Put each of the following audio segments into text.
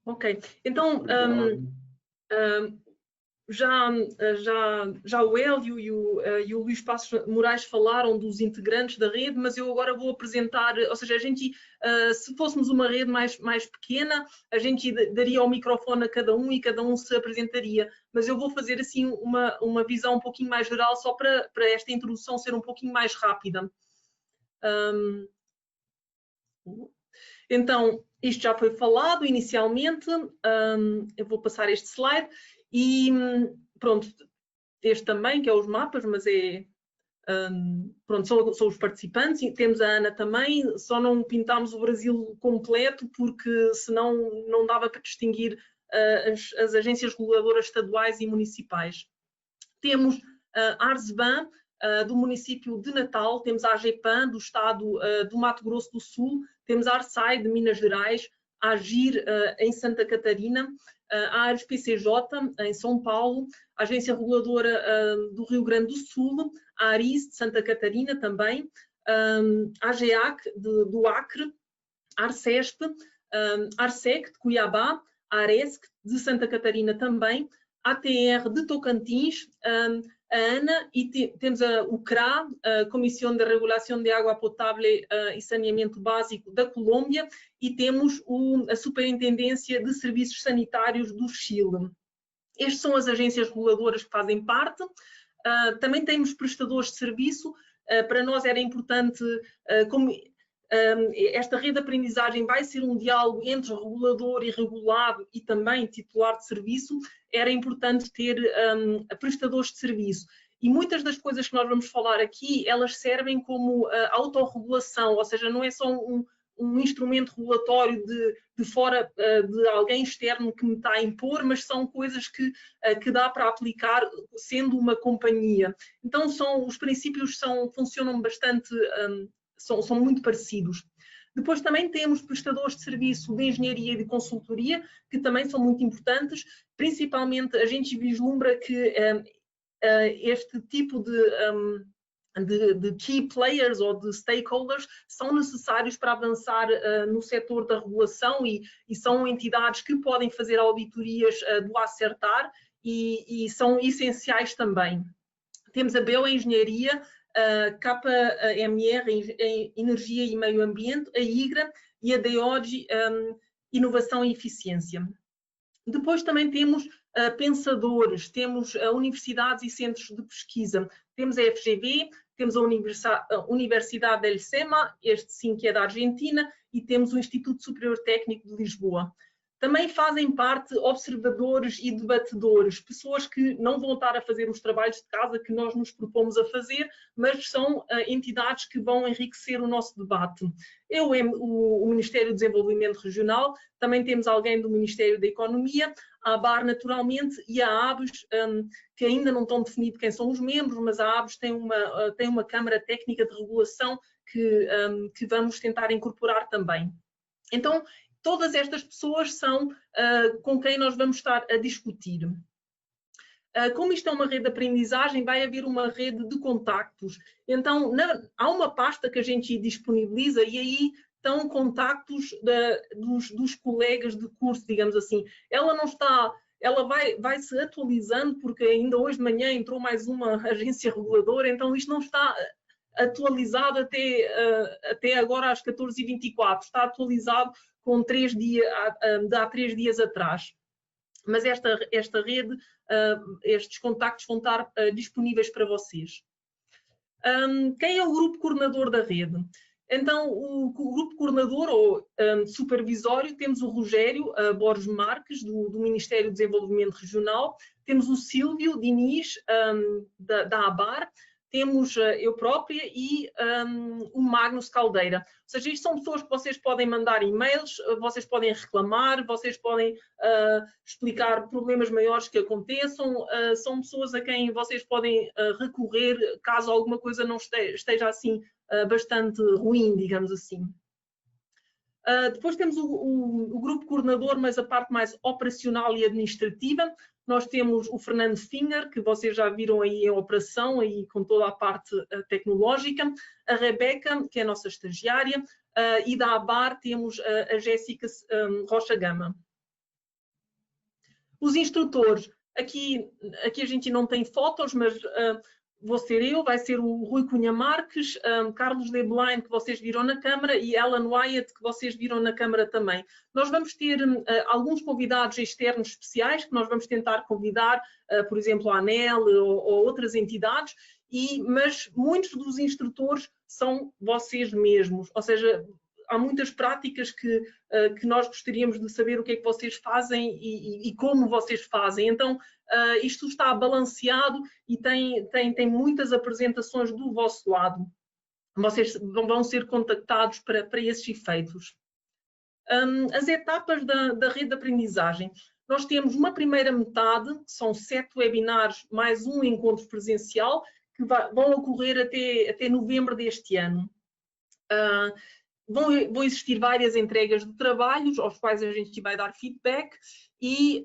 Ok, então já o Hélio e o Luís Passos Moraes falaram dos integrantes da rede, mas eu agora vou apresentar, ou seja, a gente, se fôssemos uma rede mais pequena, a gente daria o microfone a cada um e cada um se apresentaria, mas eu vou fazer assim uma visão um pouquinho mais geral, só para esta introdução ser um pouquinho mais rápida. Então, isto já foi falado inicialmente, eu vou passar este slide e pronto, este também, que é os mapas, mas pronto, são os participantes, e temos a Ana também, só não pintámos o Brasil completo porque senão não dava para distinguir as agências reguladoras estaduais e municipais. Temos a Arsban, do município de Natal, temos a AGEPAN, do estado do Mato Grosso do Sul, temos a ARSAI, de Minas Gerais, a AGIR, em Santa Catarina, a ARES-PCJ, em São Paulo, a Agência Reguladora do Rio Grande do Sul, a ARIS, de Santa Catarina também, a AGEAC, do Acre, a ARCESP, a ARSEC, de Cuiabá, a ARESC, de Santa Catarina também, a ATR, de Tocantins, a ANA, e temos o CRA, a Comissão de Regulação de Água Potável e Saneamento Básico da Colômbia, e temos a Superintendência de Serviços Sanitários do Chile. Estas são as agências reguladoras que fazem parte. Também temos prestadores de serviço. Para nós era importante, como esta rede de aprendizagem vai ser um diálogo entre regulador e regulado e também titular de serviço, era importante ter prestadores de serviço. E muitas das coisas que nós vamos falar aqui, elas servem como autorregulação, ou seja, não é só um instrumento regulatório de fora de alguém externo que me está a impor, mas são coisas que dá para aplicar sendo uma companhia. Então, os princípios funcionam bastante, são muito parecidos. Depois também temos prestadores de serviço de engenharia e de consultoria, que também são muito importantes, principalmente a gente vislumbra que este tipo de key players ou de stakeholders são necessários para avançar no setor da regulação e são entidades que podem fazer auditorias do acertar e são essenciais também. Temos a BEO Engenharia, a KMR em Energia e Meio Ambiente, a IGRA e a DEOG Inovação e Eficiência. Depois também temos pensadores, temos universidades e centros de pesquisa, temos a FGV, temos a Universidade del SEMA, este sim que é da Argentina, e temos o Instituto Superior Técnico de Lisboa. Também fazem parte observadores e debatedores, pessoas que não vão estar a fazer os trabalhos de casa que nós nos propomos a fazer, mas são entidades que vão enriquecer o nosso debate. O Ministério do Desenvolvimento Regional, também temos alguém do Ministério da Economia, a ABAR naturalmente e a ABES, que ainda não estão definidos quem são os membros, mas a ABES tem uma Câmara Técnica de Regulação que vamos tentar incorporar também. Então, todas estas pessoas são com quem nós vamos estar a discutir. Como isto é uma rede de aprendizagem, vai haver uma rede de contactos. Então, há uma pasta que a gente disponibiliza e aí estão contactos dos colegas de curso, digamos assim. Ela não está... Ela vai se atualizando, porque ainda hoje de manhã entrou mais uma agência reguladora, então isto não está atualizado até agora às 14h24. Está atualizado com há 3 dias atrás. Mas esta rede, estes contactos vão estar disponíveis para vocês. Quem é o grupo coordenador da rede? Então, o grupo coordenador ou supervisório, temos o Rogério Borges Marques, do Ministério do Desenvolvimento Regional, temos o Silvio Diniz, da ABAR, temos eu própria e o Magnus Caldeira. Ou seja, isto são pessoas que vocês podem mandar e-mails, vocês podem reclamar, vocês podem explicar problemas maiores que aconteçam, são pessoas a quem vocês podem recorrer caso alguma coisa não esteja assim bastante ruim, digamos assim. Depois temos o grupo coordenador, mas a parte mais operacional e administrativa. Nós temos o Fernando Finger, que vocês já viram aí em operação, aí com toda a parte tecnológica. A Rebeca, que é a nossa estagiária. E da ABAR temos a Jéssica Rocha Gama. Os instrutores, aqui a gente não tem fotos, mas vou ser eu, vai ser o Rui Cunha Marques, Carlos Leblanc, que vocês viram na Câmara, e Alan Wyatt, que vocês viram na Câmara também. Nós vamos ter alguns convidados externos especiais, que nós vamos tentar convidar, por exemplo, a ANEL ou outras entidades, mas muitos dos instrutores são vocês mesmos, ou seja, há muitas práticas que nós gostaríamos de saber o que é que vocês fazem e como vocês fazem. Então, isto está balanceado e tem muitas apresentações do vosso lado. Vocês vão ser contactados para esses efeitos. As etapas da rede de aprendizagem. Nós temos uma primeira metade, que são 7 webinars mais um encontro presencial, que vão ocorrer até novembro deste ano. Vão existir várias entregas de trabalhos, aos quais a gente vai dar feedback, e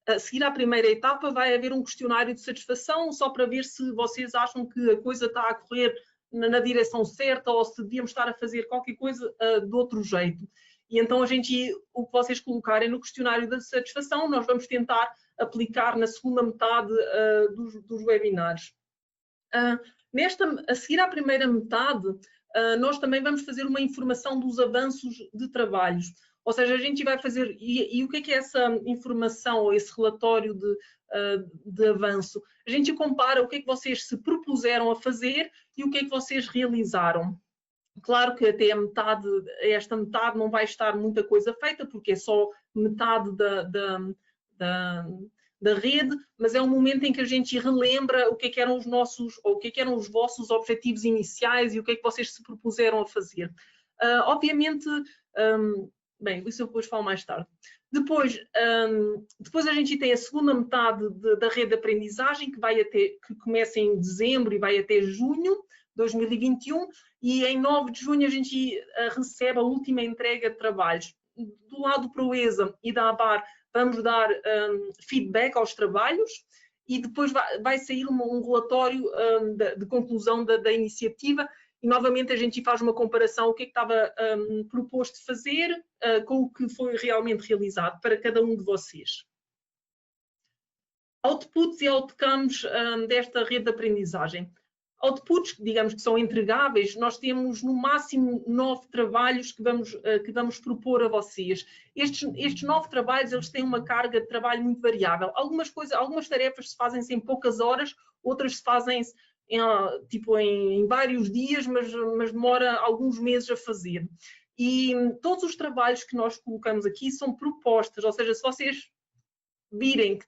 a seguir à primeira etapa vai haver um questionário de satisfação, só para ver se vocês acham que a coisa está a correr na direção certa ou se devíamos estar a fazer qualquer coisa de outro jeito. E então o que vocês colocarem no questionário de satisfação, nós vamos tentar aplicar na segunda metade dos webinars. A seguir à primeira metade, nós também vamos fazer uma informação dos avanços de trabalhos. Ou seja, a gente vai fazer... E o que é essa informação ou esse relatório de avanço? A gente compara o que é que vocês se propuseram a fazer e o que é que vocês realizaram. Claro que até esta metade não vai estar muita coisa feita, porque é só metade da rede, mas é um momento em que a gente relembra o que é que eram os vossos objetivos iniciais e o que é que vocês se propuseram a fazer. Obviamente, bem, isso eu depois falo mais tarde. Depois a gente tem a segunda metade da rede de aprendizagem, que começa em dezembro e vai até junho de 2021, e em 9 de junho a gente recebe a última entrega de trabalhos. Do lado do Proeza e da ABAR, vamos dar feedback aos trabalhos e depois vai sair um relatório de conclusão da iniciativa e novamente a gente faz uma comparação, o que é que estava proposto fazer com o que foi realmente realizado para cada um de vocês. Outputs e outcomes desta rede de aprendizagem. Outputs, digamos que são entregáveis, nós temos no máximo 9 trabalhos que vamos propor a vocês. Estes 9 trabalhos, eles têm uma carga de trabalho muito variável. Algumas tarefas se fazem em poucas horas, outras se fazem em vários dias, mas demora alguns meses a fazer. E todos os trabalhos que nós colocamos aqui são propostas, ou seja, se vocês virem que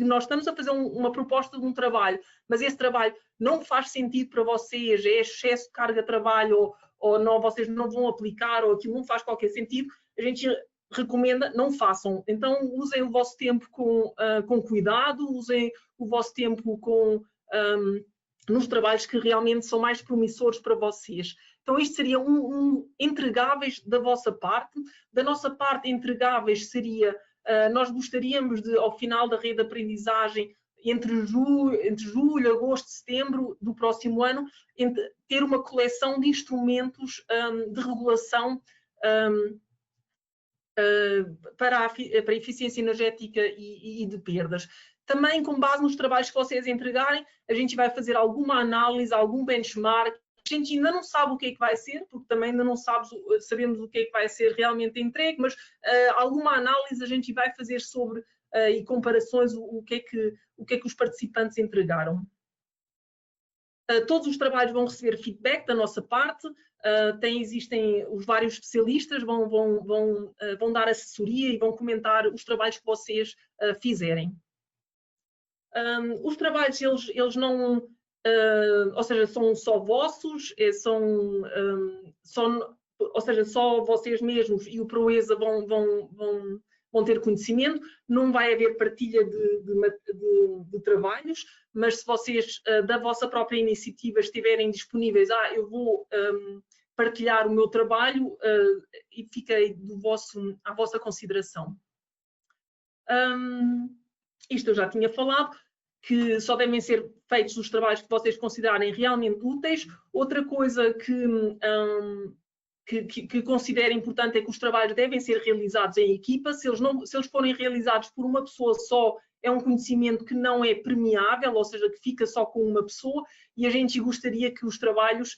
nós estamos a fazer uma proposta de um trabalho, mas esse trabalho não faz sentido para vocês, é excesso de carga de trabalho, ou não, vocês não vão aplicar, ou aquilo não faz qualquer sentido, a gente recomenda, não façam. Então, usem o vosso tempo com cuidado, usem o vosso tempo nos trabalhos que realmente são mais promissores para vocês. Então, isto seria entregáveis da vossa parte. Da nossa parte, entregáveis seria... nós gostaríamos de, ao final da rede de aprendizagem, entre julho, agosto, setembro do próximo ano, ter uma coleção de instrumentos de regulação para a eficiência energética e de perdas. Também, com base nos trabalhos que vocês entregarem, a gente vai fazer alguma análise, algum benchmark. A gente ainda não sabe o que é que vai ser, porque também ainda não sabemos o que é que vai ser realmente entregue, mas alguma análise a gente vai fazer sobre e comparações, o que é que os participantes entregaram. Todos os trabalhos vão receber feedback da nossa parte, existem os vários especialistas, vão dar assessoria e vão comentar os trabalhos que vocês fizerem. Os trabalhos, eles não... ou seja, são só vossos, ou seja, só vocês mesmos e o Proeza vão ter conhecimento, não vai haver partilha de trabalhos, mas se vocês da vossa própria iniciativa estiverem disponíveis, eu vou partilhar o meu trabalho e fiquei à vossa consideração. Isto eu já tinha falado, que só devem ser feitos os trabalhos que vocês considerarem realmente úteis. Outra coisa que que considero importante é que os trabalhos devem ser realizados em equipa. Se eles forem realizados por uma pessoa só, é um conhecimento que não é premiável, ou seja, que fica só com uma pessoa, e a gente gostaria que os trabalhos,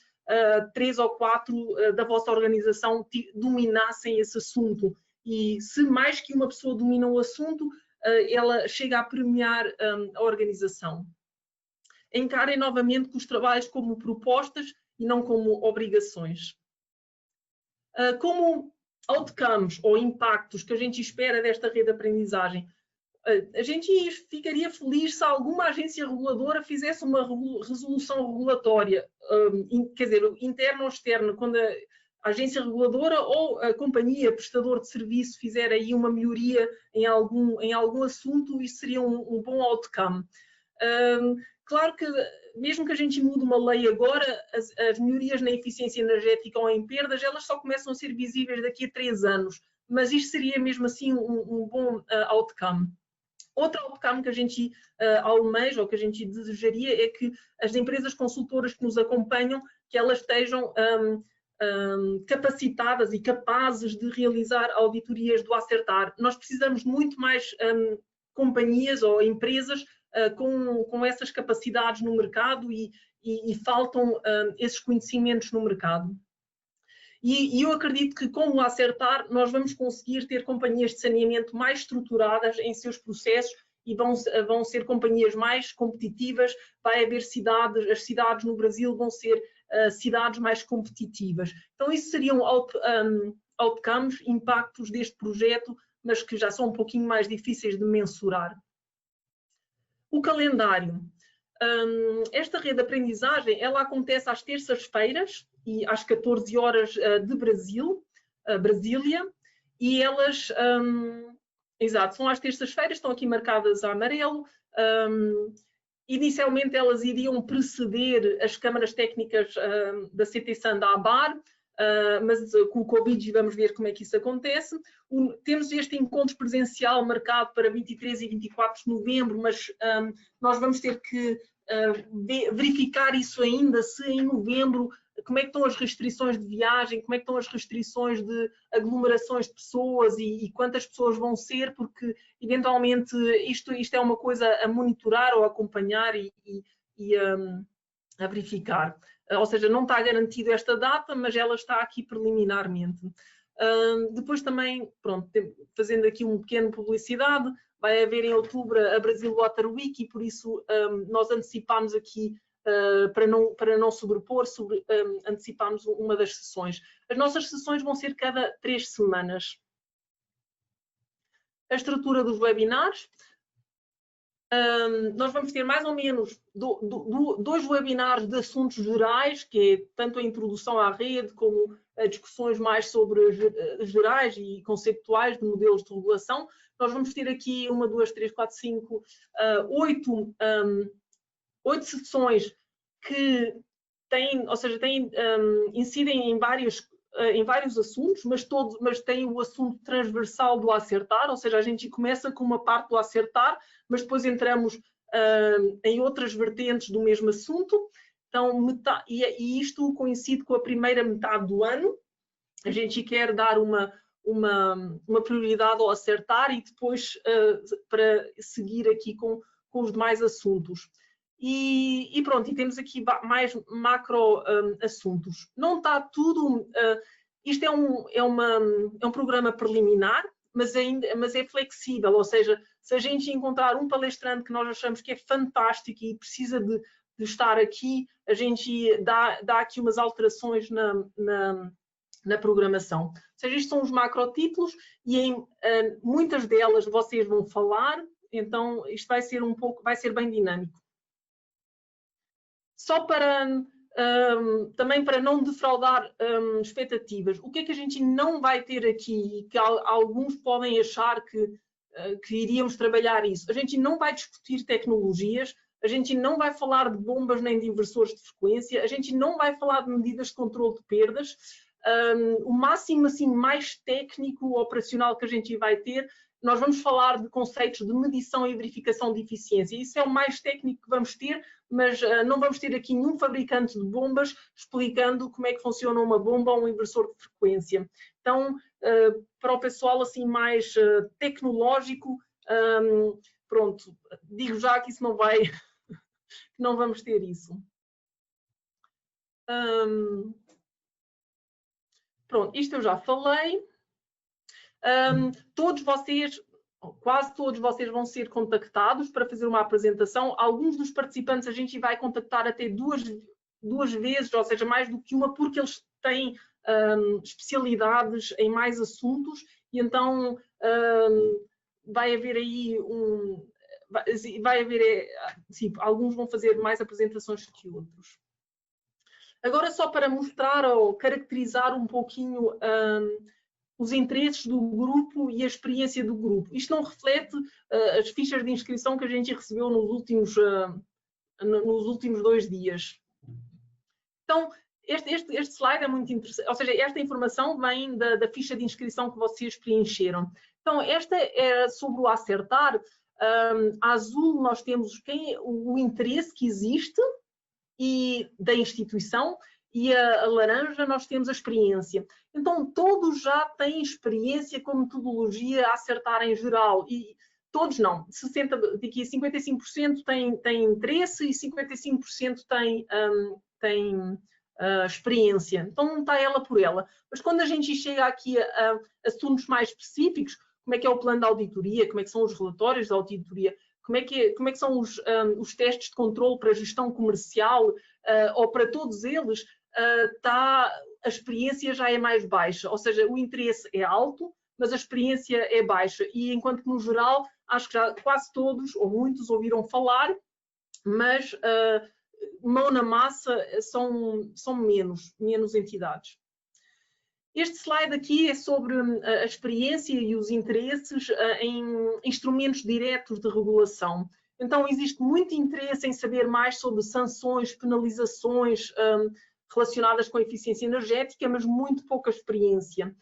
3 ou 4 da vossa organização dominassem esse assunto. E se mais que uma pessoa domina o assunto, ela chega a premiar a organização. Encarem novamente os trabalhos como propostas e não como obrigações. Como outcomes ou impactos que a gente espera desta rede de aprendizagem, a gente ficaria feliz se alguma agência reguladora fizesse uma resolução regulatória, quer dizer, interna ou externa, quando a agência reguladora ou a companhia prestador de serviço fizer aí uma melhoria em algum assunto, isso seria um bom outcome. Claro que, mesmo que a gente mude uma lei agora, as melhorias na eficiência energética ou em perdas, elas só começam a ser visíveis daqui a 3 anos, mas isto seria mesmo assim um bom outcome. Outro outcome que a gente almeja ou que a gente desejaria é que as empresas consultoras que nos acompanham, que elas estejam capacitadas e capazes de realizar auditorias do Acertar. Nós precisamos de muito mais companhias ou empresas com essas capacidades no mercado e faltam esses conhecimentos no mercado. E eu acredito que com o Acertar nós vamos conseguir ter companhias de saneamento mais estruturadas em seus processos e vão ser companhias mais competitivas, vai haver cidades, as cidades no Brasil vão ser cidades mais competitivas. Então isso seriam outcomes, impactos deste projeto, mas que já são um pouquinho mais difíceis de mensurar. O calendário. Esta rede de aprendizagem, ela acontece às terças-feiras e às 14 horas de Brasília, e elas, exato, são às terças-feiras, estão aqui marcadas a amarelo. Inicialmente elas iriam preceder as câmaras técnicas da CTSAN da ABAR, mas com o Covid vamos ver como é que isso acontece. Temos este encontro presencial marcado para 23 e 24 de novembro, mas nós vamos ter que verificar isso ainda, se em novembro, como é que estão as restrições de viagem, como é que estão as restrições de aglomerações de pessoas e quantas pessoas vão ser, porque eventualmente isto é uma coisa a monitorar ou a acompanhar e a verificar. Ou seja, não está garantido esta data, mas ela está aqui preliminarmente. Depois também, pronto, fazendo aqui um pequeno publicidade, vai haver em outubro a Brasil Water Week e por isso nós antecipámos aqui, para não sobrepor, antecipámos uma das sessões. As nossas sessões vão ser cada 3 semanas. A estrutura dos webinars. Nós vamos ter mais ou menos 2 webinars de assuntos gerais, que é tanto a introdução à rede como discussões mais sobre gerais e conceptuais de modelos de regulação. Nós vamos ter aqui 1, 2, 3, 4, 5, 8 sessões que incidem em vários assuntos, mas tem o assunto transversal do Acertar, ou seja, a gente começa com uma parte do Acertar, mas depois entramos em outras vertentes do mesmo assunto. Então, e isto coincide com a primeira metade do ano. A gente quer dar uma prioridade ao Acertar e depois para seguir aqui com os demais assuntos. E pronto, e temos aqui mais macro assuntos. Não está tudo... isto é um programa preliminar, mas é flexível, ou seja, se a gente encontrar um palestrante que nós achamos que é fantástico e precisa de estar aqui, a gente dá aqui umas alterações na programação. Ou seja, isto são os macrotítulos e em muitas delas vocês vão falar, então isto vai ser bem dinâmico. Só também para não defraudar expectativas, o que é que a gente não vai ter aqui e que alguns podem achar que iríamos trabalhar isso? A gente não vai discutir tecnologias, a gente não vai falar de bombas nem de inversores de frequência, a gente não vai falar de medidas de controle de perdas, O máximo assim, mais técnico, operacional que a gente vai ter, nós vamos falar de conceitos de medição e verificação de eficiência. Isso é o mais técnico que vamos ter, mas não vamos ter aqui nenhum fabricante de bombas explicando como é que funciona uma bomba ou um inversor de frequência. Então, para o pessoal assim mais tecnológico, pronto, digo já que isso não vai, não vamos ter isso. Pronto, isto eu já falei. Todos vocês, quase todos vocês vão ser contactados para fazer uma apresentação. Alguns dos participantes a gente vai contactar até duas vezes, ou seja, mais do que uma, porque eles têm especialidades em mais assuntos, e então vai haver aí sim, alguns vão fazer mais apresentações que outros. Agora, só para mostrar ou caracterizar um pouquinho os interesses do grupo e a experiência do grupo. Isto não reflete as fichas de inscrição que a gente recebeu nos últimos 2 dias. Então, este slide é muito interessante, ou seja, esta informação vem da ficha de inscrição que vocês preencheram. Então, esta é sobre o acertar. A azul nós temos o interesse que existe e da instituição, e a laranja nós temos a experiência. Então, todos já têm experiência com metodologia a acertar em geral, e todos não. 55% têm interesse e 55% têm experiência. Então, não está ela por ela. Mas quando a gente chega aqui a assuntos mais específicos, como é que é o plano de auditoria, como é que são os relatórios de auditoria, como é que são os testes de controle para a gestão comercial, ou para todos eles, a experiência já é mais baixa, ou seja, o interesse é alto, mas a experiência é baixa, e enquanto que no geral, acho que já quase todos, ou muitos, ouviram falar, mas mão na massa são menos entidades. Este slide aqui é sobre a experiência e os interesses em instrumentos diretos de regulação. Então, existe muito interesse em saber mais sobre sanções, penalizações relacionadas com a eficiência energética, mas muito pouca experiência.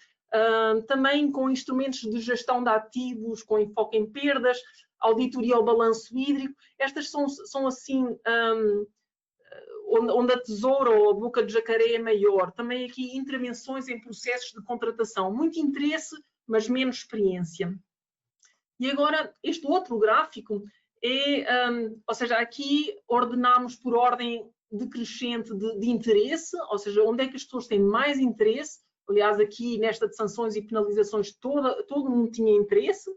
Também com instrumentos de gestão de ativos, com enfoque em perdas, auditoria ao balanço hídrico. Estas são assim, onde a tesoura ou a boca de jacaré é maior. Também aqui intervenções em processos de contratação. Muito interesse, mas menos experiência. E agora, este outro gráfico ou seja, aqui ordenamos por ordem decrescente de interesse, ou seja, onde é que as pessoas têm mais interesse. Aliás, aqui nesta de sanções e penalizações, todo mundo tinha interesse.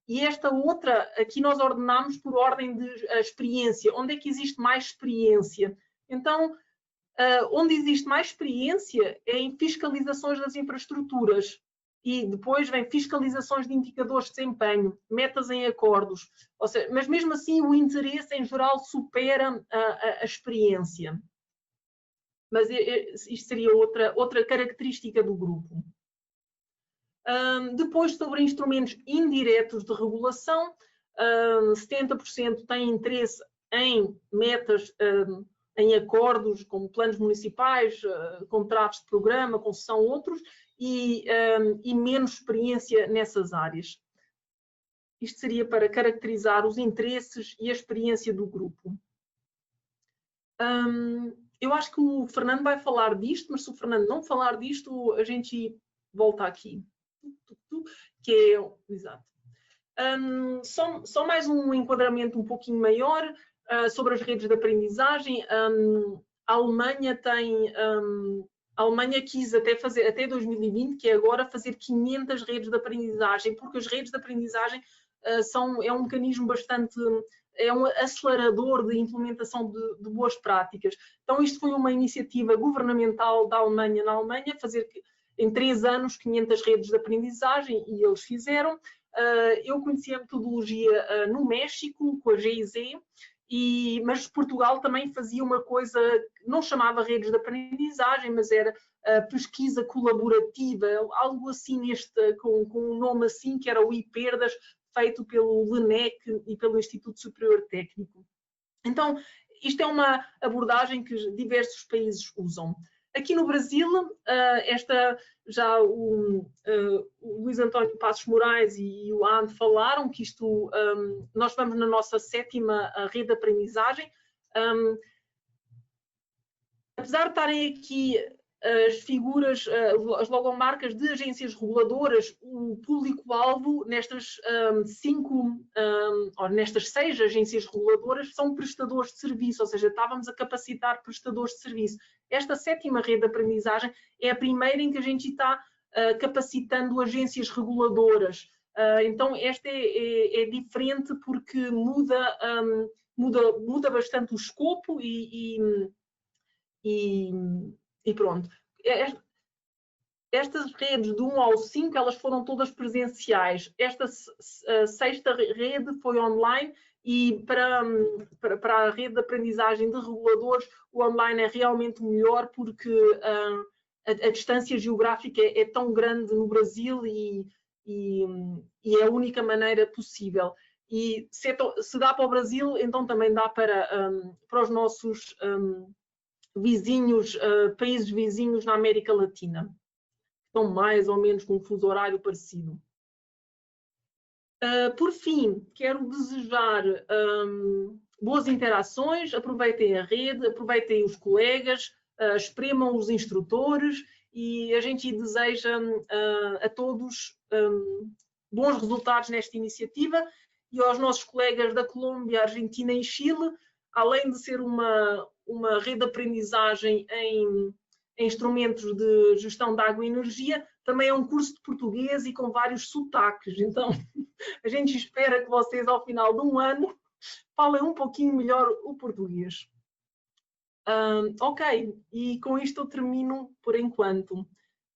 E esta outra, aqui nós ordenamos por ordem de experiência. Onde é que existe mais experiência? Então, onde existe mais experiência é em fiscalizações das infraestruturas. E depois vem fiscalizações de indicadores de desempenho, metas em acordos. Ou seja, mas mesmo assim o interesse em geral supera a experiência. Mas isto seria outra característica do grupo. Depois, sobre instrumentos indiretos de regulação, 70% têm interesse em metas, em acordos como planos municipais, contratos de programa, concessão, outros, e menos experiência nessas áreas. Isto seria para caracterizar os interesses e a experiência do grupo. Eu acho que o Fernando vai falar disto, mas se o Fernando não falar disto, a gente volta aqui. Que é, exato. Só mais um enquadramento um pouquinho maior sobre as redes de aprendizagem. A Alemanha a Alemanha quis até 2020, que é agora, fazer 500 redes de aprendizagem, porque as redes de aprendizagem é um mecanismo bastante, é um acelerador de implementação de boas práticas. Então, isto foi uma iniciativa governamental da Alemanha, na Alemanha, fazer em 3 anos 500 redes de aprendizagem, e eles fizeram. Eu conheci a metodologia no México, com a GIZ, mas Portugal também fazia uma coisa que não chamava redes de aprendizagem, mas era pesquisa colaborativa, algo assim com um nome assim, que era o IPERDAS, feito pelo LENEC e pelo Instituto Superior Técnico. Então, isto é uma abordagem que diversos países usam. Aqui no Brasil, o Luís António Passos Moraes e o Ande falaram que isto, nós vamos na nossa 7ª rede de aprendizagem. Apesar de estarem aqui as figuras, as logomarcas de agências reguladoras, o público-alvo nestas nestas 6 agências reguladoras são prestadores de serviço, ou seja, estávamos a capacitar prestadores de serviço. Esta 7ª rede de aprendizagem é a primeira em que a gente está capacitando agências reguladoras. Então, esta é diferente porque muda bastante o escopo e pronto. Estas redes do 1 ao 5, elas foram todas presenciais. Esta 6ª rede foi online e para a rede de aprendizagem de reguladores, o online é realmente melhor porque a distância geográfica é tão grande no Brasil e é a única maneira possível. E se dá para o Brasil, então também dá para os nossos vizinhos, países vizinhos na América Latina. Estão mais ou menos com um fuso horário parecido. Por fim, quero desejar boas interações, aproveitem a rede, aproveitem os colegas, espremam os instrutores e a gente deseja a todos bons resultados nesta iniciativa e aos nossos colegas da Colômbia, Argentina e Chile, além de ser uma rede de aprendizagem em instrumentos de gestão de água e energia, também é um curso de português e com vários sotaques. Então, a gente espera que vocês, ao final de um ano, falem um pouquinho melhor o português. Ok, e com isto eu termino por enquanto.